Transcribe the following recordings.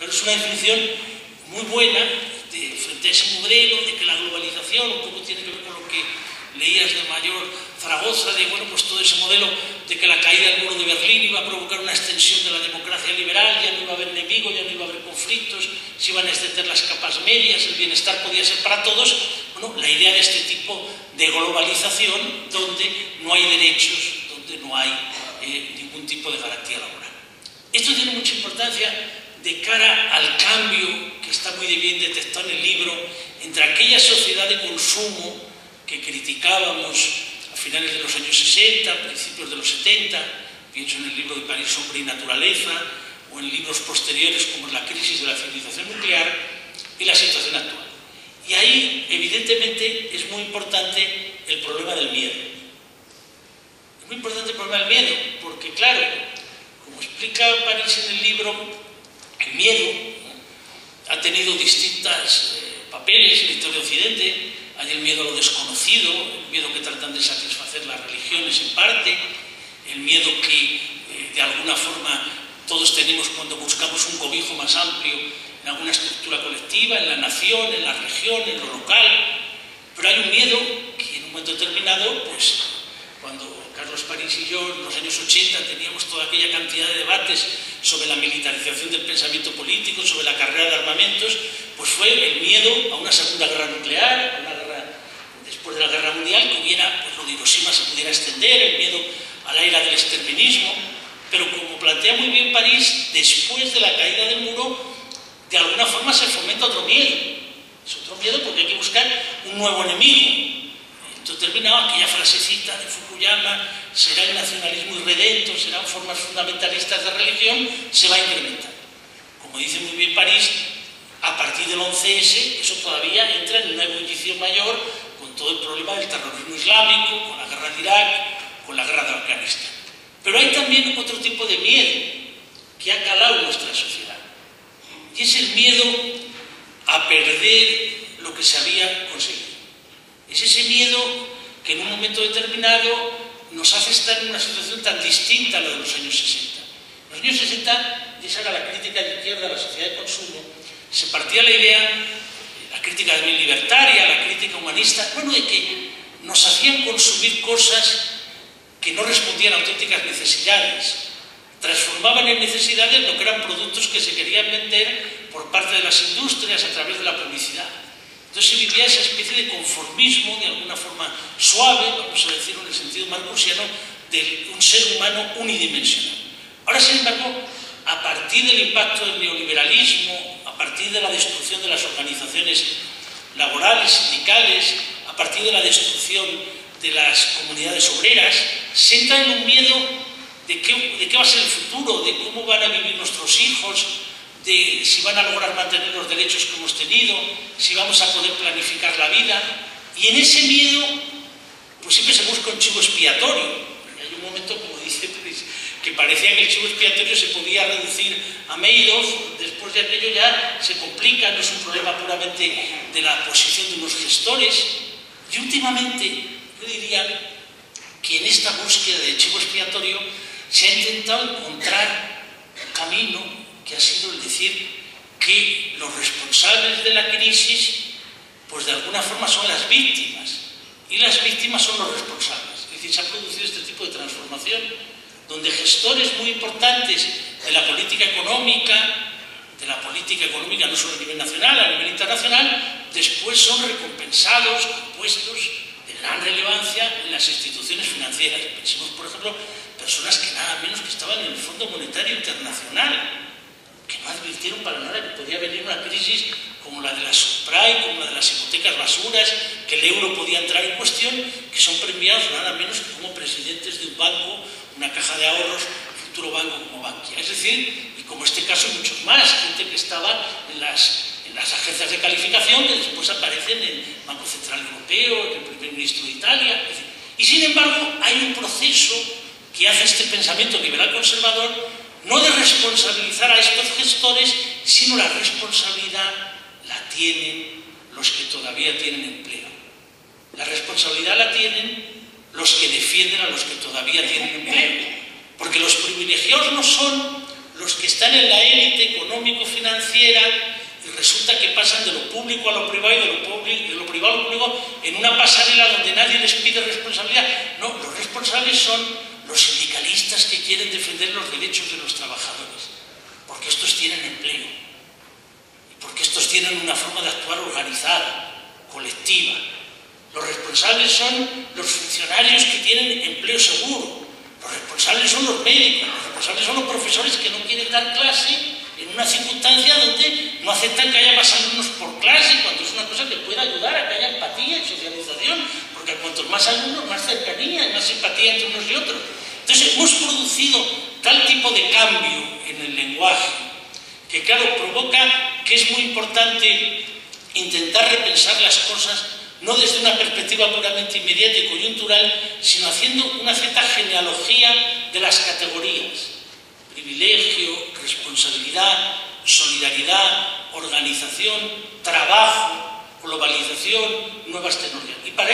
Bueno, es una definición muy buena frente a ese modelo de que la globalización, un poco tiene que ver con lo que leías de Mayor Zaragoza, de bueno, pues todo ese modelo de que la caída del muro de Berlín iba a provocar una extensión de la democracia liberal, ya no iba a haber enemigos, ya no iba a haber conflictos, se iban a extender las capas medias, el bienestar podía ser para todos. Bueno, la idea de este tipo de globalización donde no hay derechos, donde no hay ningún tipo de garantía laboral. Esto tiene mucha importancia de cara al cambio que está muy bien detectado en el libro entre aquella sociedad de consumo que criticábamos a finales de los años 60, principios de los 70, pienso en el libro de París, Hombre y Naturaleza, o en libros posteriores como La crisis de la civilización nuclear, y la situación actual. Y ahí, evidentemente, es muy importante el problema del miedo. Es muy importante el problema del miedo, porque, claro, como explica París en el libro, el miedo ha tenido distintos papeles en la historia de Occidente. Hay el miedo a lo desconocido, el miedo que tratan de satisfacer las religiones en parte, el miedo que de alguna forma todos tenemos cuando buscamos un cobijo más amplio en alguna estructura colectiva, en la nación, en la región, en lo local. Pero hay un miedo que en un momento determinado, pues cuando Carlos París y yo en los años 80 teníamos toda aquella cantidad de debates sobre la militarización del pensamiento político, sobre la carrera de armamentos, pues fue el miedo a una segunda guerra nuclear, a una guerra después de la guerra mundial, que hubiera, pues lo de Hiroshima se pudiera extender, el miedo a la era del exterminismo. Pero como plantea muy bien París, después de la caída del muro, de alguna forma se fomenta otro miedo. Es otro miedo porque hay que buscar un nuevo enemigo. Entonces terminaba aquella frasecita de Fukuyama: será el nacionalismo irredento, serán formas fundamentalistas de religión, se va a incrementar. Como dice muy bien París, a partir del 11S, eso todavía entra en una ebullición mayor con todo el problema del terrorismo islámico, con la guerra de Irak, con la guerra de Afganistán. Pero hay también otro tipo de miedo que ha calado en nuestra sociedad, y es el miedo a perder lo que se había conseguido. Es ese miedo que en un momento determinado nos hace estar en una situación tan distinta a la de los años 60. En los años 60, y esa era la crítica de izquierda a la sociedad de consumo, se partía la idea, la crítica libertaria, la crítica humanista, bueno, de que nos hacían consumir cosas que no respondían a auténticas necesidades, transformaban en necesidades lo que eran productos que se querían vender por parte de las industrias a través de la publicidad. Entonces se vivía esa especie de conformismo, de alguna forma suave, vamos a decirlo en el sentido marcusiano, de un ser humano unidimensional. Ahora, sin embargo, a partir del impacto del neoliberalismo, a partir de la destrucción de las organizaciones laborales, sindicales, a partir de la destrucción de las comunidades obreras, se entra en un miedo de qué va a ser el futuro, de cómo van a vivir nuestros hijos, de si van a lograr mantener los derechos que hemos tenido, si vamos a poder planificar la vida. Y en ese miedo, pues siempre se busca un chivo expiatorio. Y hay un momento, como dice París, que parecía que el chivo expiatorio se podía reducir a Madoff. Después de aquello ya se complica, no es un problema puramente de la posición de unos gestores. Y últimamente, yo diría que en esta búsqueda de chivo expiatorio se ha intentado encontrar un camino que ha sido el decir que los responsables de la crisis, pues de alguna forma son las víctimas, y las víctimas son los responsables. Es decir, se ha producido este tipo de transformación, donde gestores muy importantes de la política económica no solo a nivel nacional, a nivel internacional, después son recompensados con puestos de gran relevancia en las instituciones financieras. Pensemos, por ejemplo, personas que nada menos que estaban en el Fondo Monetario Internacional, que no advirtieron para nada que podía venir una crisis como la de la subprime, como la de las hipotecas basuras, que el euro podía entrar en cuestión, que son premiados nada menos que como presidentes de un banco, una caja de ahorros, un futuro banco como Bankia. Es decir, y como este caso muchos más, gente que estaba en las agencias de calificación, que después aparecen en el Banco Central Europeo, el primer ministro de Italia. Es decir, y sin embargo hay un proceso que hace este pensamiento liberal conservador no de responsabilizar a estos gestores, sino la responsabilidad la tienen los que todavía tienen empleo. La responsabilidad la tienen los que defienden a los que todavía tienen empleo. Porque los privilegiados no son los que están en la élite económico-financiera carretera y resulta que pasan de lo público a lo privado y de lo privado a lo público en una pasarela donde nadie les pide responsabilidad. No, los responsables son los sindicalistas que quieren defender los derechos de los trabajadores, porque estos tienen empleo y porque estos tienen una forma de actuar organizada, colectiva. Los responsables son los funcionarios que tienen empleo seguro. Los responsables son los médicos, los responsables son los profesores que no quieren dar clase en una circunstancia donde no aceptan que haya más alumnos por clase, cuando es una cosa que puede ayudar a que haya empatía y socialización, porque cuantos más alumnos, más cercanía y más simpatía entre unos y otros. Entonces hemos producido tal tipo de cambio en el lenguaje que, claro, provoca que es muy importante intentar repensar las cosas no desde una perspectiva puramente inmediata y coyuntural, sino haciendo una cierta genealogía de las categorías: privilegio, responsabilidad, solidaridad, organización, trabajo, globalización, nuevas tecnologías. Y para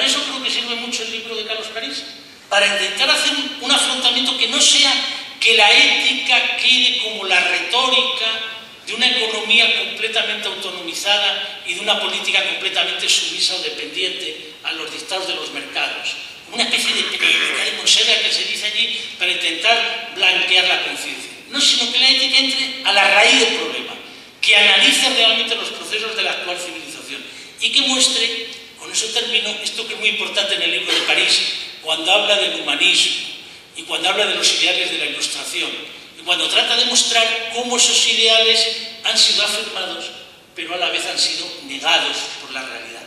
eso creo que sirve mucho el libro de Carlos París, para intentar hacer un afrontamiento que no sea que la ética quede como la retórica de una economía completamente autonomizada y de una política completamente sumisa o dependiente a los dictados de los mercados. Una especie de ética de Monserrat que se dice allí para intentar blanquear la conciencia. No, sino que la ética entre a la raíz del problema, que analice realmente los procesos de la actual civilización y que muestre, con eso termino, esto que es muy importante en el libro de París, cuando habla del humanismo y cuando habla de los ideales de la Ilustración, cuando trata de mostrar cómo esos ideales han sido afirmados, pero a la vez han sido negados por la realidad.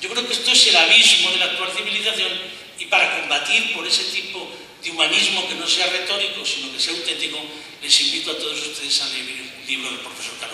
Yo creo que esto es el abismo de la actual civilización, y para combatir por ese tipo de humanismo que no sea retórico, sino que sea auténtico, les invito a todos ustedes a leer el libro del profesor Carlos.